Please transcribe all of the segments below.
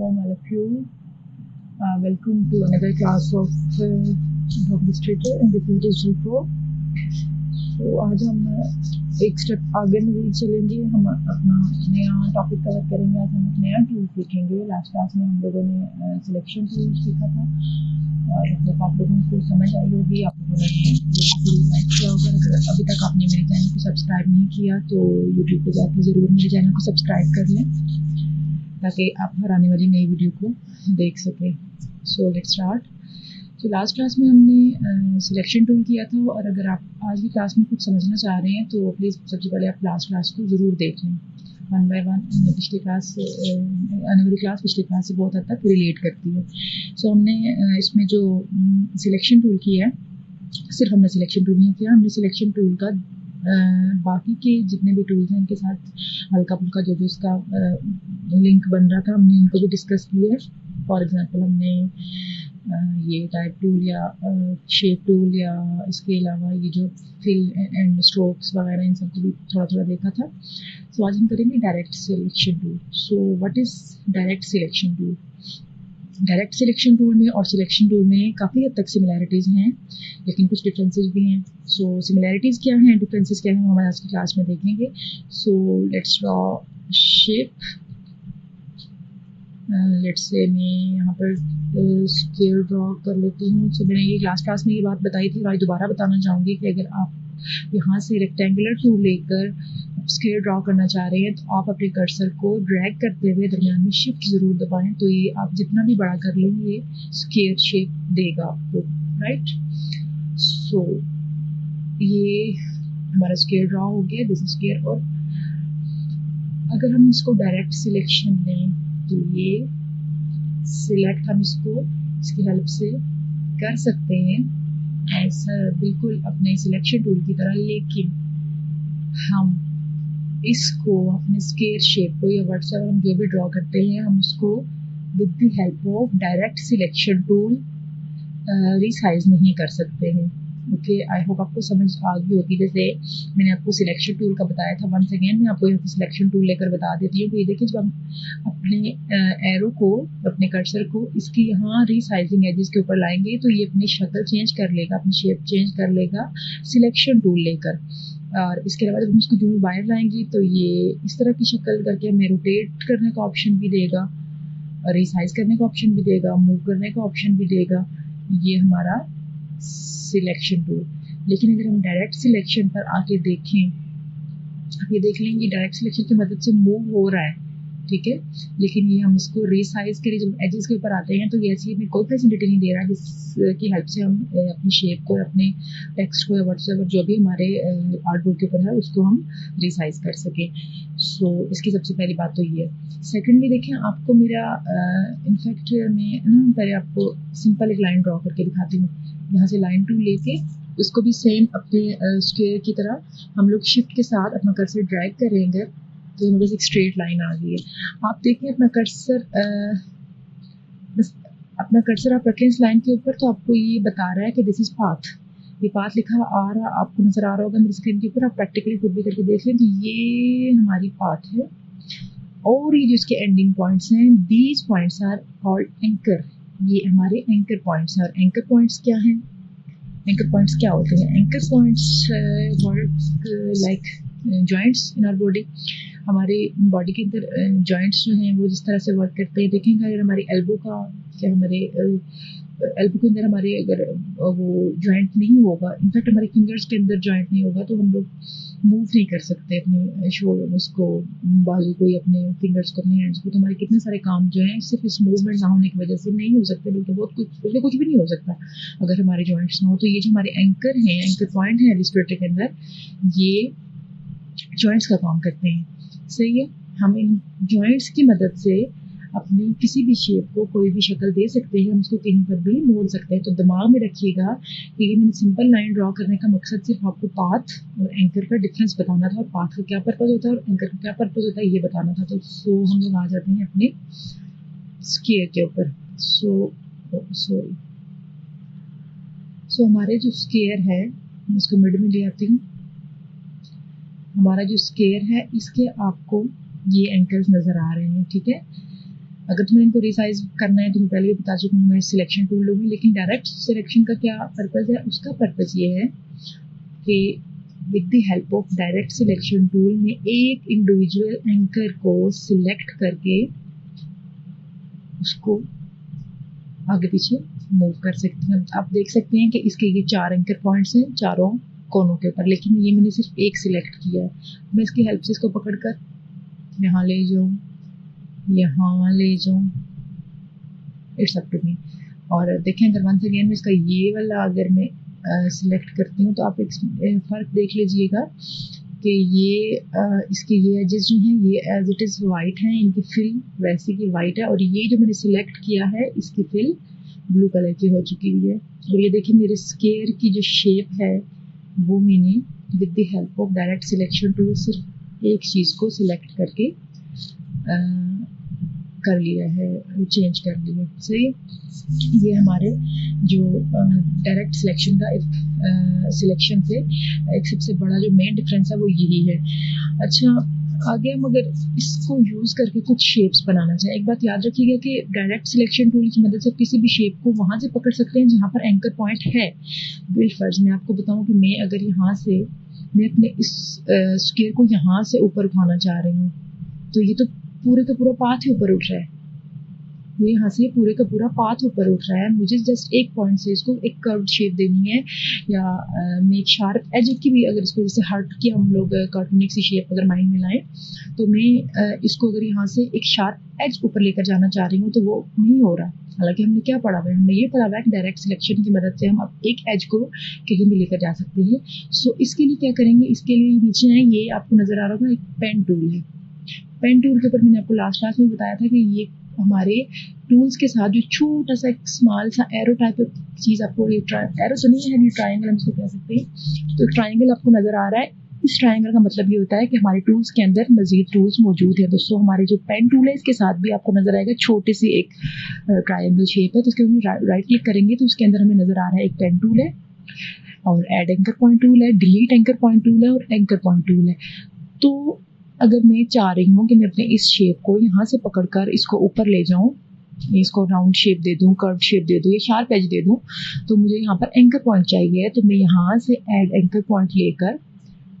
Assalamu alaikum. Welcome to another class of Administrator and this is Digital Pro. तो आज हम एक step आगे में चलेंगे, हम अपना नया टॉपिक कवर करेंगे। आज हम एक नया टूल सीखेंगे। लास्ट क्लास में हम लोगों ने सिलेक्शन टूल सीखा था और जब आप लोगों को समझ आई होगी, आप लोगों ने लाइक किया होगा। अगर अभी तक आपने मेरे चैनल को सब्सक्राइब नहीं किया तो यूट्यूब पे जाकर ज़रूर मेरे चैनल को सब्सक्राइब कर लें ताकि आप हर आने वाली नई वीडियो को देख सकें। So let's start. तो लास्ट क्लास में हमने सिलेक्शन टूल किया था और अगर आप आज की क्लास में कुछ समझना चाह रहे हैं तो प्लीज़ सबसे पहले आप लास्ट क्लास को ज़रूर देख लें वन बाय वन। पिछली क्लास आने वाली क्लास पिछली क्लास से बहुत हद तक रिलेट करती है। सो हमने इसमें जो सिलेक्शन टूल किया है, सिर्फ हमने सिलेक्शन टूल नहीं किया, हमने सिलेक्शन टूल का बाकी के जितने भी टूल्स हैं उनके साथ हल्का फुल्का जो इसका लिंक बन रहा था हमने इनको भी डिस्कस किया है। फॉर एग्जांपल हमने ये टाइप टूल या शेप टूल या इसके अलावा ये जो फिल एंड स्ट्रोक्स वगैरह इन सबको भी थोड़ा थोड़ा देखा था। सो आज हम करेंगे direct selection tool. So what is direct selection tool? Direct selection tool में और सिलेक्शन टूल में काफ़ी हद तक सिमिलैरिटीज़ हैं लेकिन कुछ डिफरेंसेस भी हैं। सो सिमिलैरिटीज़ क्या हैं, डिफरेंसेस क्या हैं, हम आज की क्लास में देखेंगे। So let's draw shape. Let's say मैं यहाँ पर स्केल ड्रॉ कर लेती हूँ। सो मैंने ये लास्ट क्लास में ये बात बताई थी और आज दोबारा बताना चाहूँगी कि अगर आप यहाँ से रेक्टेंगुलर टूल लेकर स्केल ड्रॉ करना चाह रहे हैं तो आप अपने कर्सर को ड्रैग करते हुए दरमियान में शिफ्ट ज़रूर दबाएं, तो ये आप जितना भी बड़ा कर लेंगे ये स्केल शेप देगा आपको, राइट। सो ये हमारा स्केल ड्रॉ हो गया, दिस स्केल। और अगर हम इसको डायरेक्ट सिलेक्शन लें तो ये सिलेक्ट हम इसको इसकी हेल्प से कर सकते हैं ऐसा बिल्कुल अपने सिलेक्शन टूल की तरह, लेकिन हम इसको अपने स्केल शेप को या व्हाट्सएप हम जो भी ड्रॉ करते हैं हम उसको with the help of direct selection tool resize नहीं कर सकते हैं। ओके, आई होप आपको समझ आ गई होगी। जैसे मैंने आपको सिलेक्शन टूल का बताया था, वंस अगेन मैं आपको यहाँ पे सिलेक्शन टूल लेकर बता देती हूँ। तो ये देखिए, जब हम अपने एरो को, अपने कर्सर को इसकी यहाँ रिसाइजिंग एजेस के ऊपर लाएंगे तो ये अपनी शक्ल चेंज कर लेगा, अपनी शेप चेंज कर लेगा सिलेक्शन टूल लेकर। और इसके अलावा जब हम उसको जूम बाहर लाएंगे तो ये इस तरह की शक्ल करके हमें रोटेट करने का ऑप्शन भी देगा, रिसाइज करने का ऑप्शन भी देगा, मूव करने का ऑप्शन भी देगा। ये हमारा सिलेक्शन टूल। लेकिन अगर हम डायरेक्ट सिलेक्शन पर आके देखें, आप ये देख लेंगे डायरेक्ट सिलेक्शन की मदद से मूव हो रहा है, ठीक है, लेकिन ये हम इसको रिसाइज के लिए जब एजेस के ऊपर आते हैं तो ये ऐसी हमें कोई फैसिलिटी नहीं दे रहा जिसकी हेल्प से हम अपनी शेप को, अपने टेक्स्ट को या व्हाट्सएप जो भी हमारे आर्टबोर्ड के ऊपर है उसको हम रिसाइज कर सकें। सो इसकी सबसे पहली बात तो ये है। सेकेंडली देखें, आपको मेरा इनफैक्ट मैं ना पहले आपको सिंपल एक लाइन ड्रॉ करके दिखाती हूँ। यहाँ से लाइन टूल लेके उसको भी सेम अपने स्क्वायर की तरह हम लोग शिफ्ट के साथ अपना कर्सर ड्रैग करेंगे तो हमारे पास एक स्ट्रेट लाइन आ गई है। आप देखें अपना कर्सर बस अपना कर्सर आप रखें इस लाइन के ऊपर तो आपको ये बता रहा है कि दिस इज़ पाथ। ये पाथ लिखा आ रहा आपको नज़र आ रहा होगा मेरी स्क्रीन के ऊपर। आप प्रैक्टिकली खुद भी करके देख लें तो ये हमारी पाथ है और ये जो इसके एंडिंग पॉइंट्स हैं, these points are called anchor. ये हमारे एंकर पॉइंट्स हैं। और एंकर पॉइंट्स क्या हैं? एंकर पॉइंट्स क्या होते हैं? Anchor points work like joints in our body. हमारे बॉडी के अंदर जॉइंट्स जो हैं वो जिस तरह से वर्क करते हैं, देखेंगे अगर हमारे एल्बो का क्या हमारे एल्बो के अंदर हमारे अगर वो जॉइंट नहीं होगा, इनफैक्ट हमारे फिंगर्स के अंदर जॉइंट नहीं होगा तो हम लोग मूव नहीं कर सकते अपने शोल्डर उसको, बाजू को या अपने फिंगर्स को, अपने हैंड्स को। तो हमारे कितने सारे काम जो हैं सिर्फ इस मूवमेंट ना होने की वजह से नहीं हो सकते, बल्कि बहुत कुछ भी नहीं हो सकता अगर हमारे जॉइंट्स ना हो। तो ये जो हमारे एंकर हैं, एंकर पॉइंट है रेस्पिरेटर के अंदर, ये जॉइंट्स का काम करते हैं। सही है, हम इन जॉइंट्स की मदद से अपनी किसी भी शेप को कोई भी शक्ल दे सकते हैं, हम उसको कहीं पर भी मोड़ सकते हैं। तो दिमाग में रखिएगा कि मैंने सिंपल लाइन ड्रॉ करने का मकसद सिर्फ आपको पाथ और एंकर का डिफरेंस बताना था और पाथ का क्या पर्पज़ होता है और एंकर का क्या पर्पज़ होता है ये बताना था। तो सो हम लोग आ जाते हैं अपने स्क्वायर के ऊपर। सो हमारे जो स्क्वायर है, मैं इसको मिड में ले आती हूँ। हमारा जो स्क्वायर है इसके आपको ये एंकर्स नज़र आ रहे हैं, ठीक है। अगर तुम्हें इनको रिसाइज करना है तो मैं पहले भी बता चुकी हूँ, मैं सिलेक्शन टूल लूँगी। लेकिन डायरेक्ट सिलेक्शन का क्या पर्पज़ है? उसका पर्पज़ ये है कि with the help of direct selection tool में एक इंडिविजुअल एंकर को सिलेक्ट करके उसको आगे पीछे मूव कर सकते हैं। आप देख सकते हैं कि इसके ये 4 एंकर पॉइंट्स हैं चारों कोनों के ऊपर, लेकिन ये मैंने सिर्फ एक सिलेक्ट किया है। मैं इसकी हेल्प से इसको पकड़कर यहाँ ले जाऊँ, यहाँ ले जाऊँ, इट्स अप टू मी। और देखें अगर वंस अगेन इसका ये वाला अगर मैं सिलेक्ट करती हूँ तो आप एक फ़र्क देख लीजिएगा कि ये इसके ये एजेस जो हैं ये एज इट इज़ वाइट हैं, इनकी फिल वैसे की वाइट है, और ये जो मैंने सिलेक्ट किया है इसकी फिल ब्लू कलर की हो चुकी हुई है। और ये देखिए मेरे स्केयर की जो शेप है वो मैंने with the help of direct selection tool सिर्फ एक चीज़ को सिलेक्ट करके कर लिया है, चेंज कर लिया। सही, ये हमारे जो डायरेक्ट सिलेक्शन का सिलेक्शन से एक सबसे बड़ा जो मेन डिफरेंस है वो यही है। अच्छा, आगे हम अगर इसको यूज़ करके कुछ शेप्स बनाना चाहें, एक बात याद रखिएगा कि डायरेक्ट सिलेक्शन टूल की मदद से किसी भी शेप को वहाँ से पकड़ सकते हैं जहाँ पर एंकर पॉइंट है। बिलफर्ज मैं आपको बताऊँ कि मैं अगर यहाँ से मैं अपने इस स्क्वायर को यहाँ से ऊपर उठाना चाह रही हूँ तो ये तो पूरे का पूरा पाथ ही ऊपर उठ रहा है, ये यहाँ से पूरे का पूरा पाथ ऊपर उठ रहा है। मुझे जस्ट एक पॉइंट से इसको एक कर्व शेप देनी है, या मैं एक शार्प एज की भी अगर इसको जैसे हार्ट की हम लोग कार्टूनिक सी शेप अगर माइंड में लाएं तो मैं इसको अगर यहाँ से एक शार्प एज ऊपर लेकर जाना चाह रही हूँ तो वो नहीं हो रहा। हालांकि हमने क्या पढ़ा हुआ है, हमने ये पढ़ा हुआ है कि डायरेक्ट सिलेक्शन की मदद से हम अब एक एज को कहीं भी लेकर जा सकते हैं। सो इसके लिए क्या करेंगे, इसके लिए नीचे है ये आपको नज़र आ रहा होगा एक पेन टूल है। पेन टूल के ऊपर मैंने आपको लास्ट क्लास में बताया था कि ये हमारे टूल्स के साथ जो छोटा सा एक स्मॉल सा एरो टाइप चीज़ आपको, ये एरो तो नहीं है, ये ट्रायंगल हम इसको कह सकते हैं। तो एक ट्रायंगल आपको नज़र आ रहा है, इस ट्रायंगल का मतलब ये होता है कि हमारे टूल्स के अंदर मजीद टूल्स मौजूद है। दोस्तों हमारे जो पेन टूल है इसके साथ भी आपको नज़र आएगा छोटी सी एक ट्रायंगल शेप है, तो उसके हम राइट क्लिक करेंगे तो उसके अंदर हमें नज़र आ रहा है एक पेन टूल है और एड एंकर पॉइंट टूल है, डिलीट एंकर पॉइंट टूल है और एंकर पॉइंट टूल है। तो अगर मैं चाह रही हूँ कि मैं अपने इस शेप को यहाँ से पकड़कर इसको ऊपर ले जाऊँ, इसको राउंड शेप दे दूँ, कर्व शेप दे दूँ या शार्प एज दे दूँ, तो मुझे यहाँ पर एंकर पॉइंट चाहिए। तो मैं यहाँ से ऐड एंकर पॉइंट लेकर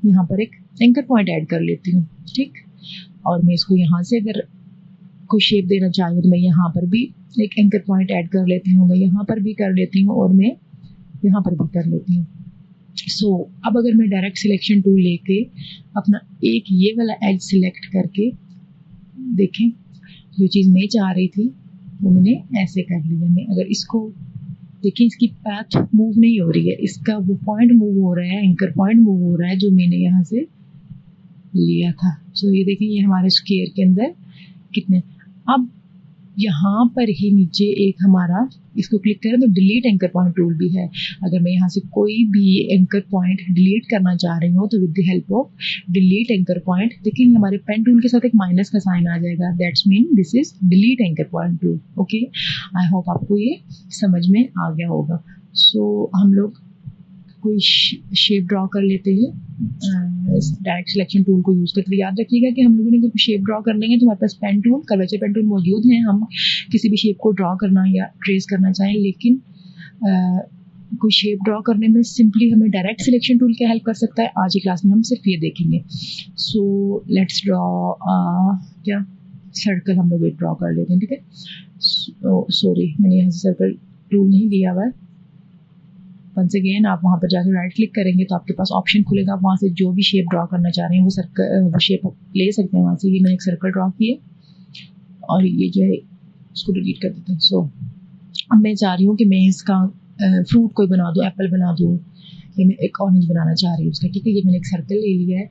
यहाँ पर एक एंकर पॉइंट ऐड कर लेती हूँ, ठीक। और मैं इसको यहाँ से अगर कोई शेप देना चाह रही हूँ तो मैं यहाँ पर भी एक एंकर पॉइंट ऐड कर लेती हूँ, मैं यहाँ पर भी कर लेती हूँ और मैं यहाँ पर भी कर लेती हूँ। सो अब अगर मैं डायरेक्ट सिलेक्शन टूल लेके अपना एक ये वाला एज सिलेक्ट करके, देखें जो चीज़ मैं चाह रही थी वो मैंने ऐसे कर लिया। मैं अगर इसको देखें, इसकी पाथ मूव नहीं हो रही है, इसका वो पॉइंट मूव हो रहा है, एंकर पॉइंट मूव हो रहा है जो मैंने यहाँ से लिया था। सो ये देखें, ये हमारे स्क्वायर के अंदर कितने। अब यहाँ पर ही नीचे एक हमारा, इसको क्लिक करें तो डिलीट एंकर पॉइंट टूल भी है। अगर मैं यहाँ से कोई भी एंकर पॉइंट डिलीट करना चाह रही हूँ तो with the help of delete anchor point, देखिए हमारे पेन टूल के साथ एक माइनस का साइन आ जाएगा, that's mean this is delete anchor point tool. Okay, I hope आपको ये समझ में आ गया होगा। सो हम लोग कोई शेप ड्रॉ कर लेते हैं डायरेक्ट सिलेक्शन टूल को यूज़ करते। याद रखिएगा कि हम लोगों ने कोई शेप ड्रॉ करनी है तो हमारे पास pen tool, curvature pen tool मौजूद हैं। हम किसी भी शेप को ड्रॉ करना या ट्रेस करना चाहें, लेकिन कोई शेप ड्रॉ करने में सिंपली हमें डायरेक्ट सिलेक्शन टूल क्या हेल्प कर सकता है, आज की क्लास में हम सिर्फ ये देखेंगे। सो लेट्स ड्रॉ क्या सर्कल हम लोग एक ड्रॉ कर लेते हैं, ठीक है। सॉरी, मैंने यहाँ से सर्कल टूल नहीं लिया हुआ है। वंस अगेन आप वहाँ पर जाकर राइट क्लिक करेंगे तो आपके पास ऑप्शन खुलेगा, आप वहाँ से जो भी शेप ड्रॉ करना चाह रहे हैं वो सर्कल वो शेप ले सकते हैं वहाँ से। ये मैंने एक सर्कल ड्रॉ किया और ये जो है उसको डिलीट कर देते हैं। सो अब मैं चाह रही हूँ कि मैं इसका फ्रूट कोई बना दूँ, एप्पल बना दूँ, या मैं एक ऑरेंज बनाना चाह रही हूँ उसका, ठीक है। ये मैंने एक सर्कल ले लिया है।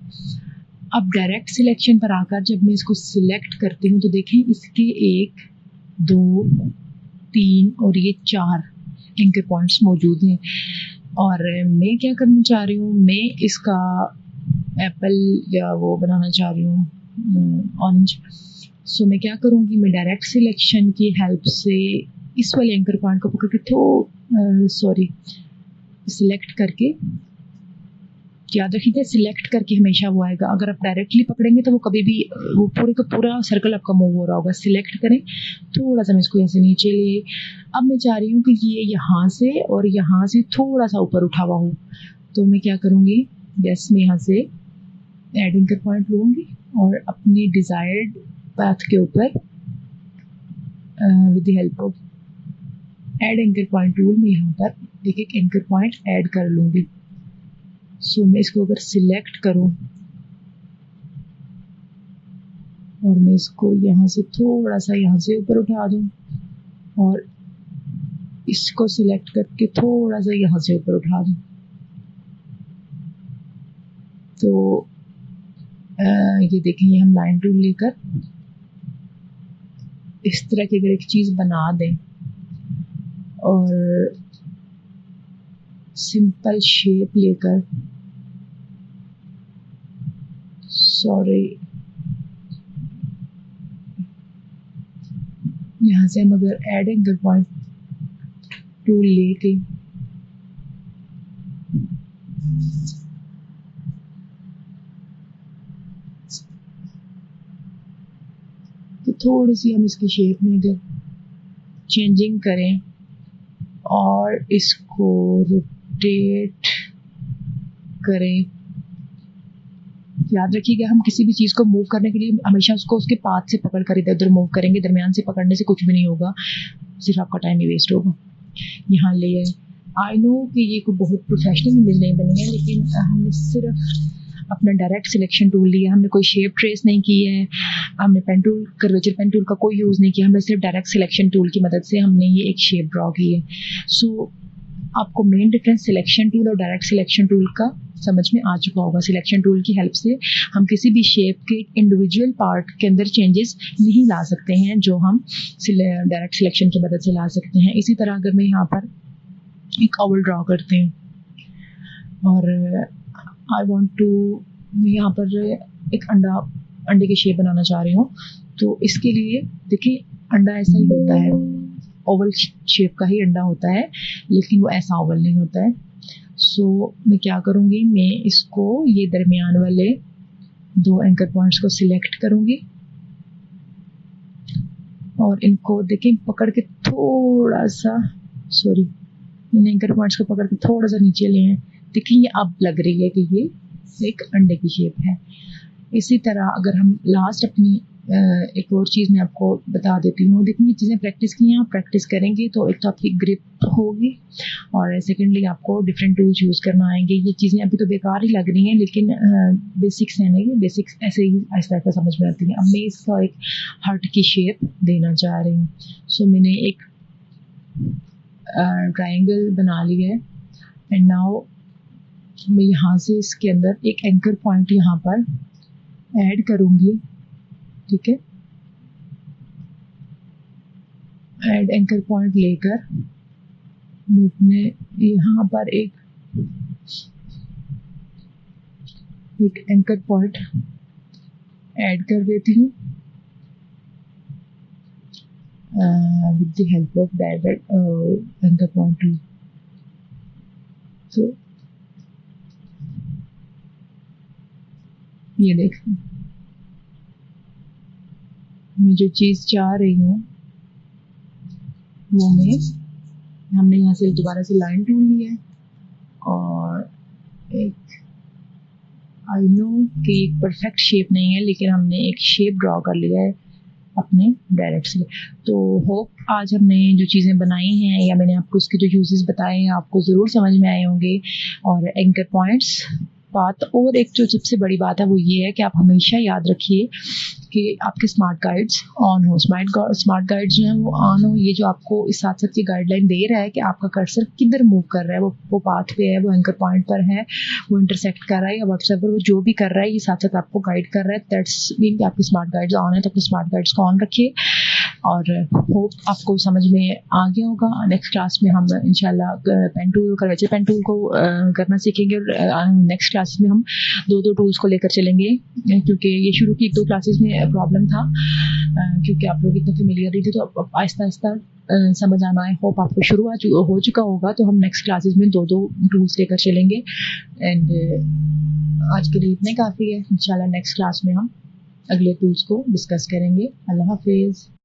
अब डायरेक्ट सिलेक्शन पर आकर जब मैं इसको सिलेक्ट करती हूँ तो देखें इसके 1 2 3 और ये 4 एंकर पॉइंट्स मौजूद हैं। और मैं क्या करना चाह रही हूँ, मैं इसका एप्पल या वो बनाना चाह रही हूँ ऑरेंज। सो मैं क्या करूँगी, मैं डायरेक्ट सिलेक्शन की हेल्प से इस वाले एंकर पॉइंट को पकड़ के सिलेक्ट करके याद रखिएगा सिलेक्ट करके हमेशा वो आएगा। अगर आप डायरेक्टली पकड़ेंगे तो वो कभी भी वो पूरे का पूरा सर्कल आपका मूव हो रहा होगा। सिलेक्ट करें, थोड़ा सा मैं इसको ऐसे नीचे लिए। अब मैं चाह रही हूँ कि ये यहाँ से और यहाँ से थोड़ा सा ऊपर उठा हुआ हो, तो मैं क्या करूँगी, यस मैं यहाँ से एड एंकर पॉइंट लूँगी और अपनी डिज़ायर्ड पाथ के ऊपर with the help of add anchor point tool में यहाँ पर एक एंकर पॉइंट ऐड कर लूँगी। सो मैं इसको अगर सिलेक्ट करूँ और मैं इसको यहाँ से थोड़ा सा यहाँ से ऊपर उठा दूँ और इसको सिलेक्ट करके थोड़ा सा यहाँ से ऊपर उठा दूँ, तो ये देखें, ये हम लाइन टूल लेकर इस तरह की अगर एक चीज़ बना दें और सिंपल शेप लेकर, सॉरी यहाँ से हम अगर एड एंकर पॉइंट टूल लेके तो थोड़ी सी हम इसकी शेप में अगर चेंजिंग करें और इसको रोटेट करें। याद रखिएगा हम किसी भी चीज़ को मूव करने के लिए हमेशा उसको उसके पाथ से पकड़ कर इधर उधर मूव करेंगे। दरमियान से पकड़ने से कुछ भी नहीं होगा, सिर्फ आपका टाइम ही वेस्ट होगा। यहाँ ले आए, आई नो कि ये कोई बहुत प्रोफेशनल इमेज नहीं बनी है, लेकिन हमने सिर्फ अपना डायरेक्ट सिलेक्शन टूल लिया, हमने कोई शेप ट्रेस नहीं की है, हमने pen tool curvature pen tool का कोई यूज़ नहीं किया, हमने सिर्फ डायरेक्ट सिलेक्शन टूल की मदद से हमने ये एक शेप ड्रॉ की है। सो आपको मेन डिफरेंस सिलेक्शन टूल और डायरेक्ट सिलेक्शन टूल का समझ में आ चुका होगा। सिलेक्शन टूल की हेल्प से हम किसी भी शेप के इंडिविजुअल पार्ट के अंदर चेंजेस नहीं ला सकते हैं जो हम डायरेक्ट सिलेक्शन की मदद से ला सकते हैं। इसी तरह अगर मैं यहाँ पर एक ओवल ड्रॉ करते हैं और आई वांट टू, मैं यहाँ पर एक अंडे की शेप बनाना चाह रही हूँ, तो इसके लिए देखिए अंडा ऐसा ही होता है, ओवल शेप का ही अंडा होता है, लेकिन वो ऐसा ओवल नहीं होता है। सो मैं क्या करूँगी, मैं इसको ये दरमियान वाले दो एंकर पॉइंट्स को सिलेक्ट करूँगी और इनको देखें पकड़ के थोड़ा सा, सॉरी इन एंकर पॉइंट्स को पकड़ के थोड़ा सा नीचे ले आए। देखिए ये अब लग रही है कि ये एक अंडे की शेप है। इसी तरह अगर हम लास्ट अपनी एक और चीज़ मैं आपको बता देती हूँ। देखिए ये चीज़ें प्रैक्टिस की हैं, आप प्रैक्टिस करेंगे तो एक तो आपकी ग्रिप होगी और सेकेंडली आपको डिफरेंट टूल्स यूज़ करना आएंगे। ये चीज़ें अभी तो बेकार ही लग रही हैं, लेकिन बेसिक्स हैं ना, ये बेसिक्स ऐसे ही आहिस्ता आहिस्ता समझ में आती हैं। अब मैं इसका एक हार्ट की शेप देना चाह रही हूँ। सो मैंने एक ट्रायंगल बना लिया है एंड नाउ मैं यहाँ से इसके अंदर एक एंकर पॉइंट यहाँ पर ऐड करूँगी, ठीक है। ऐड एंकर पॉइंट लेकर मैं अपने यहाँ पर एक एंकर पॉइंट ऐड कर देती हूँ with the help of direct anchor point tool. तो ये देखिए मैं जो चीज़ चाह रही हूँ वो हमने यहाँ से दोबारा से लाइन टूल लिया है और एक, आई नो कि एक परफेक्ट शेप नहीं है, लेकिन हमने एक शेप ड्रॉ कर लिया है अपने डायरेक्ट से। तो होप आज हमने जो चीज़ें बनाई हैं या मैंने आपको उसके जो यूजेस बताए हैं आपको ज़रूर समझ में आए होंगे। और एंकर पॉइंट्स बात, और एक जो सबसे बड़ी बात है वो ये है कि आप हमेशा याद रखिए कि आपके स्मार्ट गाइड्स ऑन हो। स्मार्ट गाइड्स जो हैं वो ऑन हो। ये जो आपको इस साथ साथ की गाइडलाइन दे रहा है कि आपका कर्सर किधर मूव कर रहा है, वो पाथ पे है, वो एंकर पॉइंट पर है, वो इंटरसेक्ट कर रहा है या व्हाट्सएप पर वो जो भी कर रहा है, ये साथ साथ आपको गाइड कर रहा है। दैट्स मीन कि आपके स्मार्ट गाइड्स ऑन है, तो अपने स्मार्ट गाइड्स को ऑन रखिए। और होप आपको समझ में आ गया होगा। नेक्स्ट क्लास में हम इंशाल्लाह pen tool, curvature pen tool को करना सीखेंगे और नेक्स्ट क्लास में हम दो टूल्स को लेकर चलेंगे, क्योंकि ये शुरू की 1-2 क्लासेस में प्रॉब्लम था क्योंकि आप लोग इतने फेमिलियर नहीं थे, तो अब आहिस्ता आहिस्ता समझ आना है। होप आपको शुरू हो चुका होगा। तो हम नेक्स्ट क्लासेस में 2 टूल्स लेकर चलेंगे एंड आज के लिए इतने काफ़ी है। इंशाल्लाह नेक्स्ट क्लास में हम अगले टूल्स को डिस्कस करेंगे। अल्लाह हाफिज़।